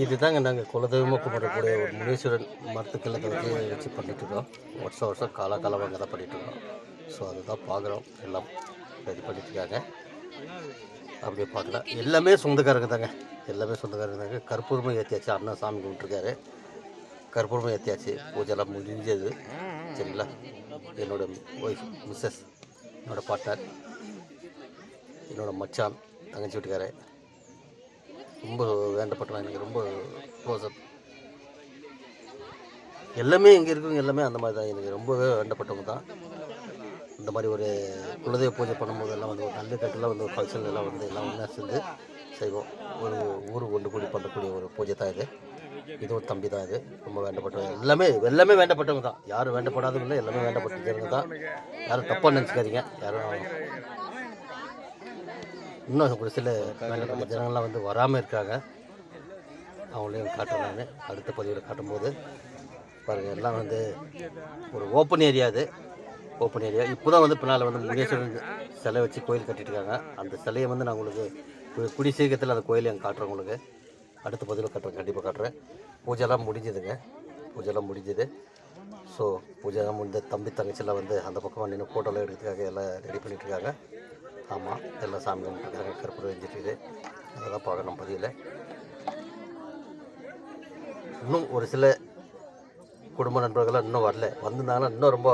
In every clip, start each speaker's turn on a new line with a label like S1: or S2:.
S1: இதுதாங்க நாங்கள் குலதெய்வமாக கும்பிடக்கூடிய ஒரு முனீஸ்வரன் மரத்துக்கிழத்தை வச்சு பண்ணிகிட்ருக்கோம். வருஷம் வருஷம் காலகாலமாக அங்கே தான் பண்ணிகிட்ருக்கோம். ஸோ அதுதான் பார்க்குறோம். எல்லாம் ரெடி பண்ணிட்டுருக்காங்க. அப்படியே பார்க்கலாம். எல்லாமே சொந்தக்காரங்க தாங்க, எல்லாமே சொந்தக்காரங்க தாங்க. கற்பூரமும் ஏற்றியாச்சு. அண்ணா சாமி கும்பிட்டுருக்காரு. கற்பூரமும் ஏற்றியாச்சு. பூஜைலாம் முடிஞ்சது. சரிங்களா? என்னோடய ஒய்ஃப் மிஸ்ஸஸ், என்னோடய பார்ட்னர், என்னோடய மச்சான், தங்கச்சி வீட்டுக்காரு, ரொம்ப வேண்டப்பட்டவன், எனக்கு ரொம்ப க்ளோஸ்அப். எல்லாமே இங்கே இருக்கிறவங்க எல்லாமே அந்த மாதிரி தான், எனக்கு ரொம்பவே வேண்டப்பட்டவங்க தான். இந்த மாதிரி ஒரு குலதெய்வ பூஜை பண்ணும்போது எல்லாம் வந்து ஒரு நல்ல கட்டெல்லாம் வந்து ஒரு ஃபங்க்ஷன் எல்லாம் வந்து எல்லாம் ஒன்றா சேர்ந்து செய்வோம். ஒரு ஊருக்கு ஒன்று கூடி பண்ணக்கூடிய ஒரு பூஜை தான் இது. இது ஒரு தம்பி தான். இது ரொம்ப வேண்டப்பட்டவங்க. எல்லாமே வேண்டப்பட்டவங்க தான். யாரும் வேண்டப்படாதவங்க இல்லை, எல்லாமே வேண்டப்பட்டவங்க தான். யாரும் தப்பாக நினச்சிக்காதீங்க. யாரும் இன்னும் ஒரு சில வேண்டப்பட்ட ஜனங்கள்லாம் வந்து வராமல் இருக்காங்க. அவங்களையும் காட்டுறேன் நான் அடுத்த பதிவில் காட்டும்போது. பாருங்கள், எல்லாம் வந்து ஒரு ஓப்பன் ஏரியா. இது ஓப்பன் ஏரியா. இப்போ தான் வந்து பின்னால் வந்து முனீஸ்வரன் சிலை வச்சு கோயில் கட்டிட்டுருக்காங்க. அந்த சிலையை வந்து நான் உங்களுக்கு குடி சீக்கிரத்தில் அந்த கோயிலை எங்கள் காட்டுறேன். உங்களுக்கு அடுத்த பதிவில் காட்டுறேன், கண்டிப்பாக காட்டுறேன். பூஜைலாம் முடிஞ்சதுங்க, பூஜைலாம் முடிஞ்சது. ஸோ பூஜைலாம் முடிஞ்ச தம்பி தங்கச்சிலாம் வந்து அந்த பக்கம் நின்று ஃபோட்டோலாம் எடுக்கிறதுக்காக எல்லாம் ரெடி பண்ணிகிட்ருக்காங்க. ஆமாம், எல்லாம் சாமி கும்பிட்டுருக்காங்க. கற்பூரம் வெஞ்சிட்டு அதை தான் பார்க்கணும் பதிவில். இன்னும் ஒரு சில குடும்ப நண்பர்கள்லாம் இன்னும் வரல. வந்திருந்தாங்கன்னா இன்னும் ரொம்ப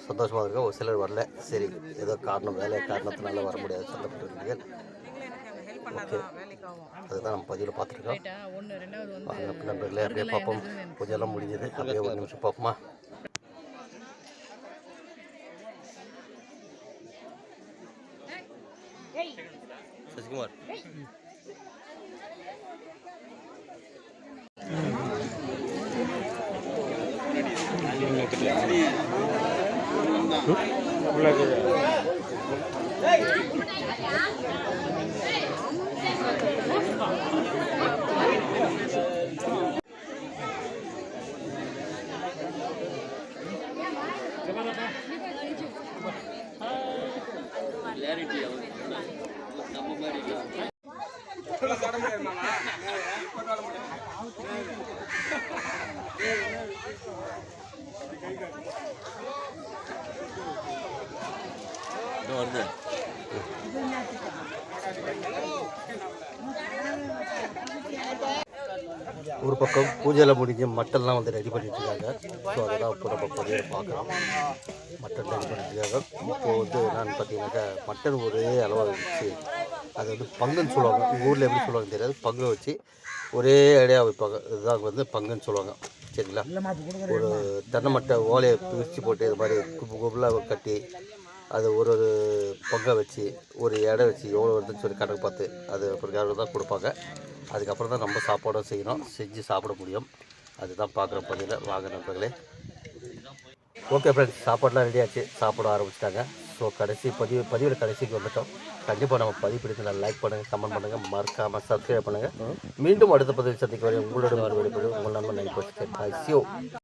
S1: சந்தோஷமாக இருக்கும். ஒரு சிலர் வரல. சரி, ஏதோ காரணம், வேலை காரணத்தினால வர முடியாது சொல்லப்பட்டிருக்கீங்க. ஓகே, அதுதான் நம்ம பதிவில் பார்த்துருக்கோம். நண்பர்களே, அப்படியே பார்ப்போம். பூஜையெல்லாம் முடிஞ்சது. அப்படியே ஒரு நிமிஷம் பார்ப்போமா? சசிகுமார், வருது. ஒரு பக்கம் பூஜையில் முடிஞ்சு மட்டன்லாம் வந்து ரெடி பண்ணிட்டுருக்காங்க. ஸோ அதெல்லாம் இப்போ நம்ம பதிவில் பார்க்குறோம். மட்டன் ரெடி பண்ணிட்டுருக்காங்க. இப்போது வந்து என்னென்னு பார்த்தீங்கன்னாக்கா, மட்டன் ஒரே அளவாக வச்சு அது வந்து பங்குன்னு சொல்லுவாங்க. உங்கள் ஊரில் எப்படி சொல்லுவாங்க தெரியாது. பங்கு வச்சு ஒரே அடையாக வைப்பாங்க. இதுதான் வந்து பங்குன்னு சொல்லுவாங்க. சரிங்களா? ஒரு தென்னை மட்டை ஓலையை பிரித்து போட்டு இது மாதிரி கும்பலாக கட்டி அது ஒரு பங்கை வச்சு ஒரு எடை வச்சு எவ்வளோ வருதுன்னு சொல்லி கணக்கு பார்த்து அது அப்புறம் தான் கொடுப்பாங்க. அதுக்கப்புறம் தான் நம்ம சாப்பாடும் செய்யணும், செஞ்சு சாப்பிட முடியும். அதுதான் பார்க்குற பதிவில். வாங்க நண்பர்களே. ஓகே ஃப்ரெண்ட்ஸ், சாப்பாடெலாம் ரெடி ஆச்சு. சாப்பிட ஆரம்பிச்சிட்டாங்க. ஸோ பதிவில் கடைசிக்கு வந்துட்டோம். கண்டிப்பாக நம்ம பதிவு பிடித்து லைக் பண்ணுங்கள், கமெண்ட் பண்ணுங்கள், மறக்காமல் சப்ஸ்கிரைப் பண்ணுங்கள். மீண்டும் அடுத்த பதிவில் சந்திக்க வரை உங்களோட மறுபடியும் உங்கள் நண்பன் 9%